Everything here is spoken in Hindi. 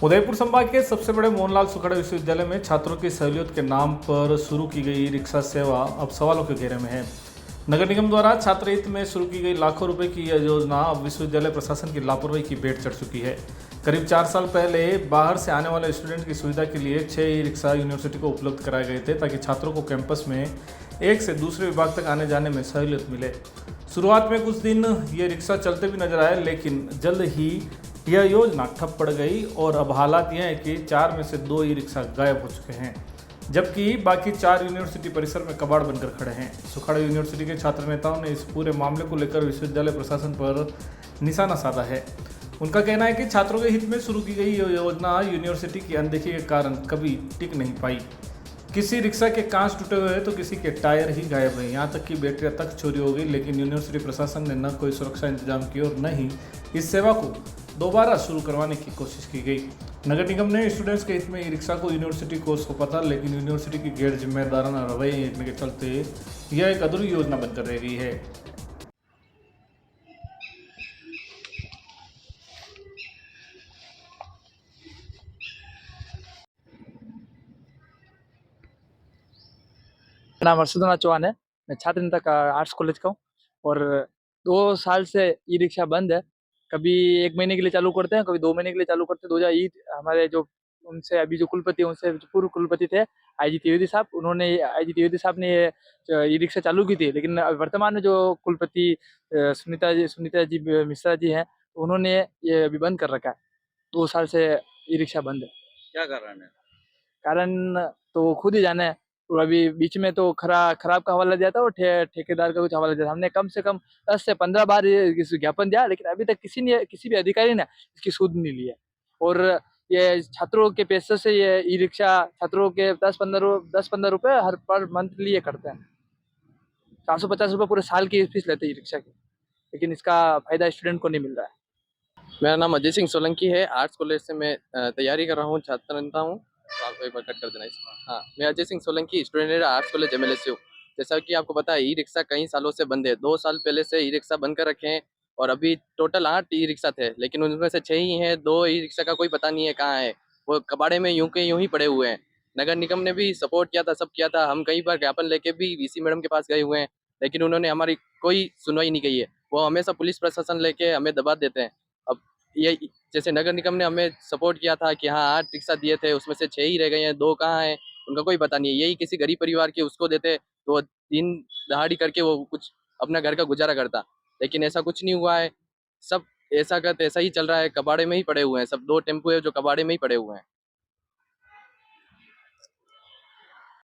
उदयपुर संभाग के सबसे बड़े मोहनलाल सुखाड़े विश्वविद्यालय में छात्रों की सहूलियत के नाम पर शुरू की गई रिक्शा सेवा अब सवालों के घेरे में है। नगर निगम द्वारा छात्र हित में शुरू की गई लाखों रुपए की यह योजना अब विश्वविद्यालय प्रशासन की लापरवाही की भेंट चढ़ चुकी है। करीब 4 साल पहले बाहर से आने वाले स्टूडेंट की सुविधा के लिए 6 ई रिक्शा यूनिवर्सिटी को उपलब्ध कराए गए थे ताकि छात्रों को कैंपस में एक से दूसरे विभाग तक आने जाने में सहूलियत मिले। शुरुआत में कुछ दिन ये रिक्शा चलते भी नजर आए, लेकिन जल्द ही यह योजना ठप पड़ गई और अब हालात यह है कि 4 में से 2 ई रिक्शा गायब हो चुके हैं, जबकि बाकी 4 यूनिवर्सिटी परिसर में कबाड़ बनकर खड़े हैं। सुखाड़े यूनिवर्सिटी के छात्र नेताओं ने इस पूरे मामले को लेकर विश्वविद्यालय प्रशासन पर निशाना साधा है। उनका कहना है कि छात्रों के हित में शुरू की गई ये योजना यूनिवर्सिटी की अनदेखी के कारण कभी टिक नहीं पाई। किसी रिक्शा के कांच टूटे हुए हैं तो किसी के टायर ही गायब हैं, यहाँ तक कि बैटरियाँ तक चोरी हो गई, लेकिन यूनिवर्सिटी प्रशासन ने न कोई सुरक्षा इंतजाम किया और न ही इस सेवा को दोबारा शुरू करवाने की कोशिश की गई। नगर निगम ने स्टूडेंट्स के हित में ई रिक्शा को यूनिवर्सिटी को सौंपा था, लेकिन यूनिवर्सिटी की गैर जिम्मेदाराना रवैये के चलते यह एक अधूरी योजना बनकर रह गई है। मेरा नाम अर्षदनाथ चौहान है। मैं छात्र नेता का आर्ट्स कॉलेज का हूँ और 2 साल से ई रिक्शा बंद है। कभी 1 महीने के लिए चालू करते हैं, कभी 2 महीने के लिए चालू करते हैं। 2000 हमारे जो उनसे अभी जो कुलपति उनसे जो पूर्व कुलपति थे आईजी त्रिवेदी साहब ने ये ई रिक्शा चालू की थी, लेकिन वर्तमान में जो कुलपति सुनीता जी मिश्रा जी हैं, उन्होंने ये अभी बंद कर रखा है। 2 साल से ई रिक्शा बंद है। क्या कारण है? कारण तो खुद ही जाने है। और अभी बीच में तो खराब का हवाला दिया था और ठेकेदार का कुछ हवाला दिया था। हमने कम से कम 10 से 15 बार ये ज्ञापन दिया, लेकिन अभी तक किसी भी अधिकारी ने इसकी सुध नहीं ली है। और ये छात्रों के पैसे से ये ई रिक्शा छात्रों के 10-15 रुपए हर पर मंथली ये करते हैं। 450 रुपये पूरे साल की फीस लेते हैं ई रिक्शा की, लेकिन इसका फायदा स्टूडेंट को नहीं मिल रहा है। मेरा नाम अजय सिंह सोलंकी है। आर्ट्स कॉलेज से मैं तैयारी कर रहा हूँ, छात्र नेता हूँ। तो आपको एक बार कट कर देना इसमें। हाँ, मैं Ajay Singh Solanki, student arts college MLSU. जैसा कि आपको पता है, ई रिक्शा कई सालों से बंद है। 2 साल पहले से ई रिक्शा बंद कर रखे हैं और अभी टोटल 8 ई रिक्शा थे, लेकिन उनमें से 6 ही हैं। 2 ई रिक्शा का कोई पता नहीं है कहाँ है, वो कबाड़े में यूं के यूं ही पड़े हुए हैं। नगर निगम ने भी सपोर्ट किया था, सब किया था। हम कई बार ज्ञापन लेके भी वीसी मैडम के पास गए हुए हैं, लेकिन उन्होंने हमारी कोई सुनवाई नहीं की है। वो हमेशा पुलिस प्रशासन लेके हमें दबा देते हैं। अब ये जैसे नगर निगम ने हमें सपोर्ट किया था कि हाँ 8 रिक्शा दिए थे, उसमें से 6 ही रह गए हैं, 2 कहाँ हैं उनका कोई पता नहीं है। यही किसी गरीब परिवार के उसको देते तो दिन दहाड़ी करके वो कुछ अपना घर का गुजारा करता, लेकिन ऐसा कुछ नहीं हुआ है। सब ऐसा ही चल रहा है, कबाड़े में ही पड़े हुए हैं सब। 2 टेम्पो है जो कबाड़े में ही पड़े हुए हैं।